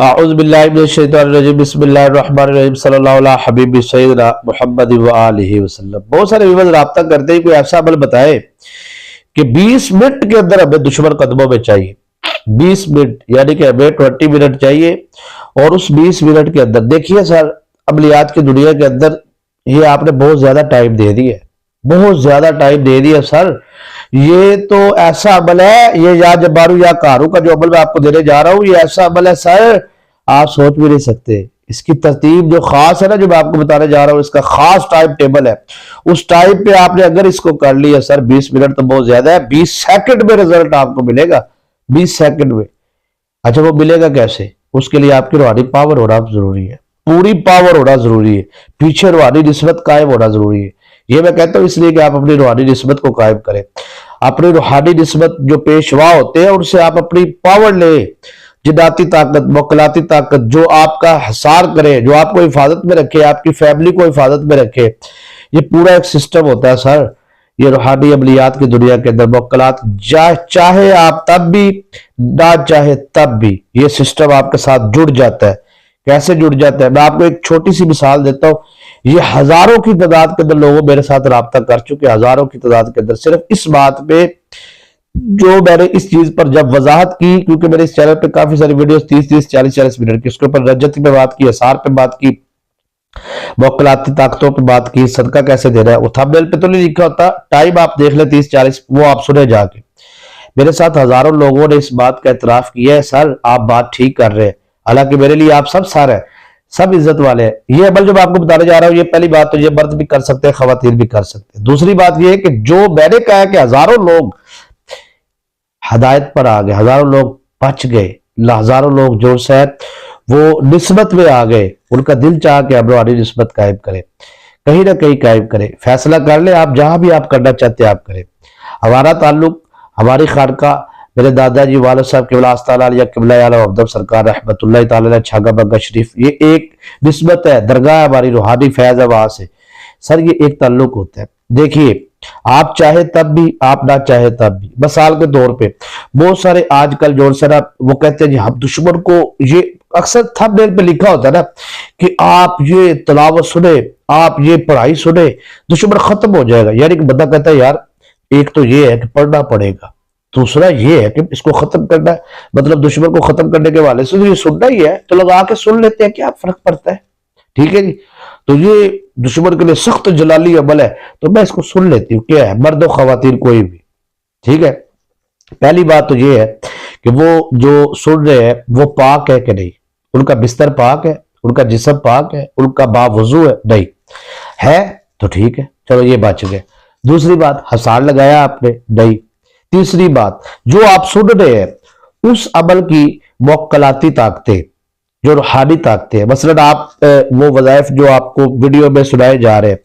اعوذ باللہ من الشیطان الرجیم بسم اللہ الرحمن الرحیم صلی اللہ علیہ حبیب سیدنا محمد وآلہ وسلم۔ بہت سارے ویورز رابطہ کرتے ہیں کوئی ایسا عمل بتائے کہ 20 منٹ کے اندر ہمیں دشمن قدموں میں چاہیے، 20 منٹ یعنی کہ ہمیں 20 منٹ چاہیے، اور اس 20 منٹ کے اندر دیکھیے سر عملیات کی دنیا کے اندر یہ آپ نے بہت زیادہ ٹائم دے دیا ہے، بہت زیادہ ٹائم دے دیا سر۔ یہ تو ایسا عمل ہے، یہ یا جبارو یا کارو کا جو عمل میں آپ کو دینے جا رہا ہوں، یہ ایسا عمل ہے سر آپ سوچ بھی نہیں سکتے۔ اس کی ترتیب جو خاص ہے نا، جو میں آپ کو بتانے جا رہا ہوں، اس کا خاص ٹائم ٹیبل ہے۔ اس ٹائم پہ آپ نے اگر اس کو کر لیا سر، 20 منٹ تو بہت زیادہ ہے، 20 سیکنڈ میں رزلٹ آپ کو ملے گا، 20 سیکنڈ میں۔ اچھا وہ ملے گا کیسے؟ اس کے لیے آپ کی روحانی پاور ہونا ضروری ہے، پوری پاور ہونا ضروری ہے، پیچھے روحانی نسبت قائم ہونا ضروری ہے۔ یہ میں کہتا ہوں اس لیے کہ آپ اپنی روحانی نسبت کو قائم کریں، اپنی روحانی نسبت جو پیشوا ہوتے ہیں ان سے آپ اپنی پاور لیں، جناتی طاقت، موکلاتی طاقت، جو آپ کا حصار کرے، جو آپ کو حفاظت میں رکھے، آپ کی فیملی کو حفاظت میں رکھے۔ یہ پورا ایک سسٹم ہوتا ہے سر، یہ روحانی عملیات کی دنیا کے اندر موکلات، چاہے آپ تب بھی نہ چاہے تب بھی یہ سسٹم آپ کے ساتھ جڑ جاتا ہے۔ کیسے جڑ جاتا ہے؟ میں آپ کو ایک چھوٹی سی مثال دیتا ہوں۔ یہ ہزاروں کی تعداد کے اندر لوگوں میرے ساتھ رابطہ کر چکے، ہزاروں کی تعداد کے اندر، صرف اس بات پہ جو میں نے اس چیز پر جب وضاحت کی، کیونکہ میرے اس چینل پہ کافی ساری ویڈیوز 30 40 منٹ کی، اس کے اوپر رجت پہ بات کی، اسار پہ بات کی، موکلاتی طاقتوں پہ بات کی، صدقہ کیسے دینا ہے، وہ تھمبنیل پہ تو نہیں لکھا ہوتا، ٹائم آپ دیکھ لیں 30 40، وہ آپ سنے جا کے۔ میرے ساتھ ہزاروں لوگوں نے اس بات کا اعتراف کیا ہے، سر آپ بات ٹھیک کر رہے ہیں، حالانکہ میرے لیے آپ سب سر ہیں، سب عزت والے ہیں۔ یہ عمل جو میں آپ کو بتانے جا رہا ہوں، یہ پہلی بات تو یہ مرد بھی کر سکتے ہیں، خواتین بھی کر سکتے ہیں۔ دوسری بات یہ ہے کہ جو میں نے کہا ہے کہ ہزاروں لوگ ہدایت پر آ گئے، ہزاروں لوگ بچ گئے، ہزاروں لوگ جو ہے وہ نسبت میں آ گئے، ان کا دل چاہ کے ہم روحانی نسبت قائم کریں، کہیں نہ کہیں قائم کریں، فیصلہ کر لیں، آپ جہاں بھی آپ کرنا چاہتے ہیں آپ کریں۔ ہمارا تعلق، ہماری خانقاہ، میرے دادا جی والد صاحب قبلہ آستانہ علیہ قبلہ عالم عبدال سرکار رحمت اللہ تعالی علیہ چھاگا بگا شریف، یہ ایک نسبت ہے، درگاہ ہماری روحانی فیض ہے وہاں سے سر، یہ ایک تعلق ہوتا ہے۔ دیکھیے آپ چاہے تب بھی، آپ نہ چاہے تب بھی۔ مثال کے طور پہ بہت سارے آج کل جو سر وہ کہتے ہیں جی ہم دشمن کو، یہ اکثر تھمبنیل پہ لکھا ہوتا ہے نا کہ آپ یہ تلاوت سنیں، آپ یہ پڑھائی سنیں، دشمن ختم ہو جائے گا۔ یعنی کہ بندہ کہتا ہے یار ایک تو یہ ہے کہ پڑھنا پڑے گا، دوسرا یہ ہے کہ اس کو ختم کرنا ہے، مطلب دشمن کو ختم کرنے کے والے سے یہ سننا ہی ہے، تو لگا کے سن لیتے ہیں، کیا فرق پڑتا ہے؟ ٹھیک ہے جی، تو یہ دشمن کے لیے سخت جلالی عمل ہے، تو میں اس کو سن لیتی ہوں، کیا ہے، مرد و خواتین کوئی بھی۔ ٹھیک ہے، پہلی بات تو یہ ہے کہ وہ جو سن رہے ہیں وہ پاک ہے کہ نہیں، ان کا بستر پاک ہے، ان کا جسم پاک ہے، ان کا باوضو ہے؟ نہیں ہے تو ٹھیک ہے، چلو یہ بچ گئے۔ دوسری بات، حصار لگایا آپ نے؟ نہیں۔ تیسری بات، جو آپ سن رہے ہیں اس عمل کی موکلاتی طاقتیں، جو روحانی طاقتیں ہیں، مثلا آپ وہ وظائف جو آپ کو ویڈیو میں سنائے جا رہے ہیں،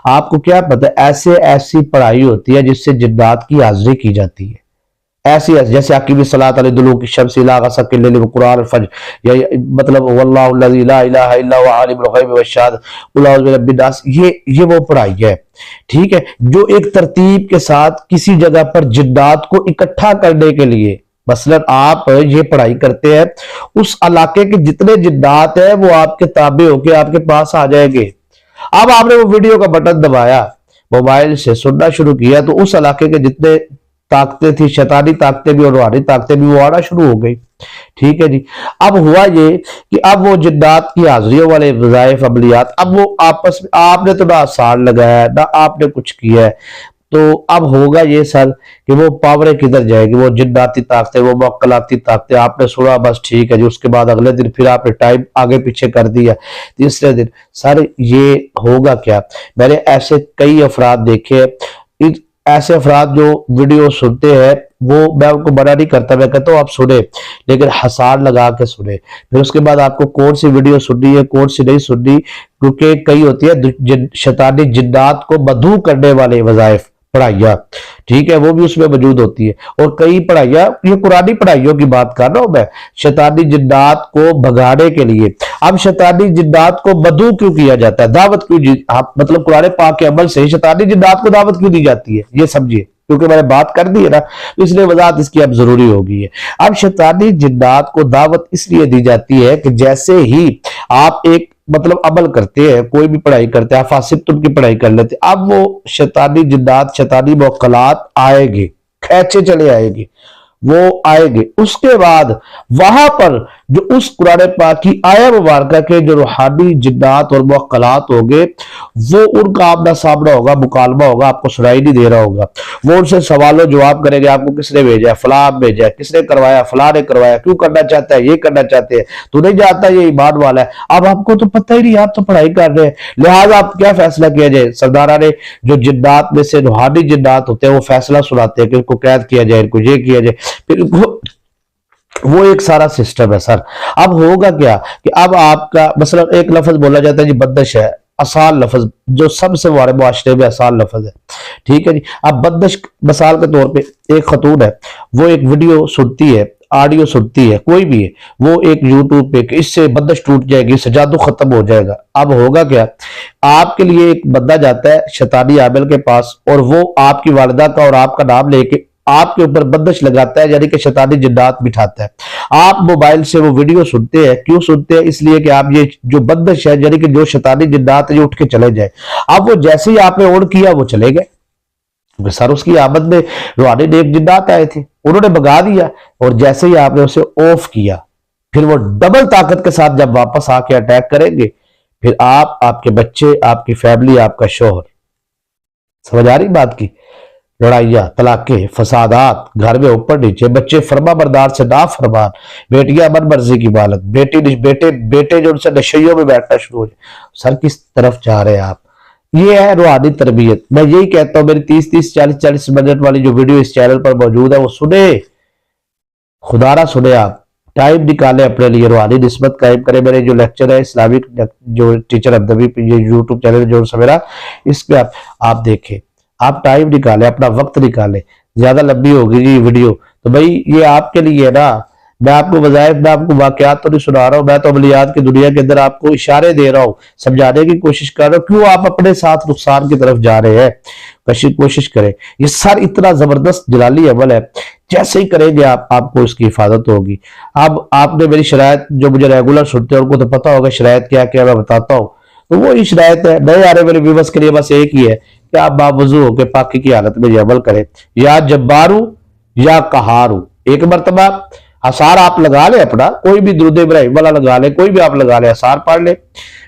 آپ کو کیا پتہ ایسی پڑھائی ہوتی ہے جس سے جنات کی حاضری کی جاتی ہے، ایسی جیسے عقیب الصلاۃ علی دلوک الشمس الی غسق اللیل وقرآن الفجر، یا مطلب واللہ الذی لا الہ الا هو عالم الغیب والشہادہ قل اعوذ برب الناس، یہ وہ پڑھائی ہے، ٹھیک ہے، جو ایک ترتیب کے ساتھ کسی جگہ پر جنات کو اکٹھا کرنے کے لیے، مثلا آپ یہ پڑھائی کرتے ہیں، اس علاقے کے جتنے جنات ہیں وہ آپ کے تابع ہو کے آپ کے پاس آ جائیں گے۔ اب آپ نے وہ ویڈیو کا بٹن دبایا، موبائل سے سننا شروع کیا، تو اس علاقے کے جتنے طاقتیں تھی، شیطانی طاقتیں بھی اور روحانی طاقتیں بھی، وہ آنا شروع ہو گئی۔ ٹھیک ہے جی، اب ہوا یہ کہ اب وہ جنات کی حاضریوں والے وظائف عملیات، اب وہ آپس میں، آپ نے تو نہ آثار لگایا ہے، نہ آپ نے کچھ کیا ہے، تو اب ہوگا یہ سر کہ وہ پاوریں کدھر جائے گی، وہ جناتی طاقتیں، وہ موکلاتی طاقتیں، آپ نے سنا بس ٹھیک ہے جی، اس کے بعد اگلے دن پھر آپ نے ٹائم آگے پیچھے کر دیا، تیسرے دن سر یہ ہوگا کیا؟ میں نے ایسے کئی افراد دیکھے، ایسے افراد جو ویڈیو سنتے ہیں، وہ میں ان کو منع نہیں کرتا، میں کہتا ہوں آپ سنیں، لیکن حصار لگا کے سنیں، پھر اس کے بعد آپ کو کون سی ویڈیو سننی ہے کون سی نہیں سننی، کیونکہ کئی ہوتی ہے شیطانی جنات کو مدعو کرنے والے وظائف، پڑھائیاں، ٹھیک ہے، وہ بھی اس میں موجود ہوتی ہے، اور کئی پڑھائیاں، یہ قرآنی پڑھائیوں کی بات کر رہا ہوں میں، شیطانی جنات کو بھگانے کے لیے۔ اب شیطانی جنات کو مدعو کیوں کیا جاتا ہے، دعوت کیوں، مطلب قرآن پاک کے عمل سے شیطانی جنات کو دعوت کیوں دی جاتی ہے، یہ سمجھیے۔ کیونکہ میں نے بات کر دی ہے نا، تو اس لیے وضاحت اس کی اب ضروری ہوگی ہے۔ اب شیطانی جنات کو دعوت اس لیے دی جاتی ہے کہ جیسے ہی آپ ایک مطلب عمل کرتے ہیں، کوئی بھی پڑھائی کرتے ہیں، آپ فاسبتم کی پڑھائی کر لیتے، اب وہ شیطانی جنات، شیطانی موکلات آئے گے، کھینچے چلے آئے گی، وہ آئے گے۔ اس کے بعد وہاں پر جو اس قرآن پاک کی آیہ مبارکہ کے جو روحانی جنات اور موکلات ہوگے، وہ ان کا آمنا سامنا ہوگا، مکالمہ ہوگا، آپ کو سنائی نہیں دے رہا ہوگا، وہ ان سے سوال و جواب کریں گے، آپ کو کس نے بھیجا ہے؟ فلاں بھیجا ہے، کس نے کروایا؟ فلاں نے کروایا، کیوں کرنا چاہتا ہے؟ یہ کرنا چاہتے ہیں، تو نہیں جانتا یہ ایمان والا ہے۔ اب آپ کو تو پتہ ہی نہیں، آپ تو پڑھائی کر رہے ہیں، لہٰذا آپ کیا فیصلہ کیا جائے؟ سردارہ نے جو جنات میں سے روحانی جنات ہوتے ہیں وہ فیصلہ سناتے ہیں کہ ان کو قید کیا جائے، ان کو یہ کیا جائے، پھر ان کو وہ ایک سارا سسٹم ہے سر۔ اب ہوگا کیا کہ اب آپ کا مثلا ایک لفظ بولا جاتا ہے جی بندش ہے، آسان لفظ، جو سب سے ہمارے معاشرے میں آسان لفظ ہے، ٹھیک ہے جی۔ اب بندش مثال کے طور پہ ایک خاتون ہے، وہ ایک ویڈیو سنتی ہے، آڈیو سنتی ہے، کوئی بھی ہے، وہ ایک یوٹیوب پہ کہ اس سے بندش ٹوٹ جائے گی، اس سے جادو ختم ہو جائے گا۔ اب ہوگا کیا، آپ کے لیے ایک بندہ جاتا ہے شیطانی عامل کے پاس، اور وہ آپ کی والدہ کا اور آپ کا نام لے کے آپ کے اوپر بندش لگاتا ہے، یعنی کہ شیطانی جنات بٹھاتا ہے۔ آپ موبائل سے وہ ویڈیو سنتے ہیں، کیوں سنتے ہیں؟ اس لیے کہ آپ یہ جو بندش ہے، یعنی کہ جو شیطانی جنات ہے، یہ اٹھ کے چلے جائے۔ اب وہ جیسے ہی آپ نے آن کیا وہ چلے گئے، سر اس کی آمد میں روحانی نیک جنات آئے تھے، انہوں نے بگا دیا، اور جیسے ہی آپ نے اسے آف کیا، پھر وہ ڈبل طاقت کے ساتھ جب واپس آ کے اٹیک کریں گے، پھر آپ کے بچے، آپ کی فیملی، آپ کا شوہر، سمجھ آ رہی بات کی؟ لڑائیاں، طلاقیں، فسادات، گھر میں اوپر نیچے، بچے فرما بردار سے نافرمان، بیٹیاں من مرضی کی مالک، بیٹے جو ان سے نشیوں میں بیٹھنا شروع ہو جائے۔ سر کس طرف جا رہے ہیں آپ؟ یہ ہے روحانی تربیت۔ میں یہی کہتا ہوں، میری 30 40 منٹ والی جو ویڈیو اس چینل پر موجود ہے وہ سنیں، خدا را سنیں، آپ ٹائم نکالیں اپنے لیے، روحانی نسبت قائم کریں۔ میرے جو لیکچر ہے اسلامک جو ٹیچر ابدبی پہ یہ یوٹیوب چینل جو سمیرا، اس پہ آپ دیکھیں، آپ ٹائم نکالیں، اپنا وقت نکالیں۔ زیادہ لمبی ہوگی جی ویڈیو تو بھائی یہ آپ کے لیے ہے نا، میں آپ کو وظائف، میں آپ کو واقعات تو نہیں سنا رہا ہوں، میں تو عملیات کی دنیا کے اندر آپ کو اشارے دے رہا ہوں، سمجھانے کی کوشش کر رہا ہوں، کیوں آپ اپنے ساتھ نقصان کی طرف جا رہے ہیں؟ کوشش کریں۔ یہ سر اتنا زبردست جلالی عمل ہے، جیسے ہی کریں گے آپ کو اس کی حفاظت ہوگی۔ اب آپ نے میری شرائط، جو مجھے ریگولر سنتے ہیں ان کو تو پتا ہوگا شرائط کیا کیا، میں بتاتا ہوں، تو وہی شرائط ہے۔ نئے آنے والے ویورز کے لیے بس ایک ہی ہے کہ آپ باوضو ہو کے پاکی کی حالت میں یہ عمل کریں، یا جبارو یا قہارو۔ ایک مرتبہ اثار آپ لگا لیں، اپنا کوئی بھی درود ابراہیم والا لگا لیں، کوئی بھی آپ لگا لیں، اثار پڑھ لیں،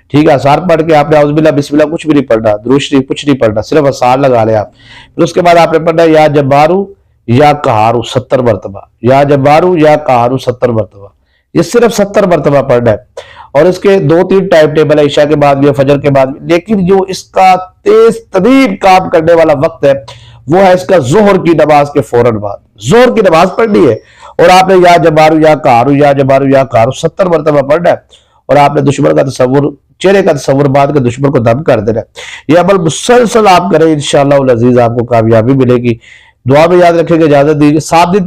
ٹھیک ہے؟ اثار پڑھ کے آپ نے اعوذ باللہ بسم اللہ کچھ بھی نہیں پڑھنا، درود شریف کچھ نہیں پڑھنا، صرف اثار لگا لیں آپ۔ پھر اس کے بعد آپ نے پڑھنا یا جبارو یا قہارو 70 مرتبہ، یا جبارو یا قہارو 70 مرتبہ، یہ صرف 70 مرتبہ پڑھنا ہے۔ اور اس کے 2-3 ٹائم ٹیبل ہے، عشاء کے بعد بھی، فجر کے بعد بھی، لیکن جو اس کا تیز ترین کام کرنے والا وقت ہے وہ ہے اس کا ظہر کی نماز کے فوراً بعد۔ ظہر کی نماز پڑھنی ہے اور آپ نے یا جبارو یا قہارو، یا جبارو یا قہارو 70 مرتبہ پڑھنا ہے، اور آپ نے دشمن کا تصور، چہرے کا تصور بعد کے دشمن کو دم کر دینا ہے۔ یہ عمل مسلسل آپ کریں، انشاءاللہ العزیز آپ کو کامیابی ملے گی۔ دعا میں یاد رکھیں گے، اجازت دیجیے، 7 دن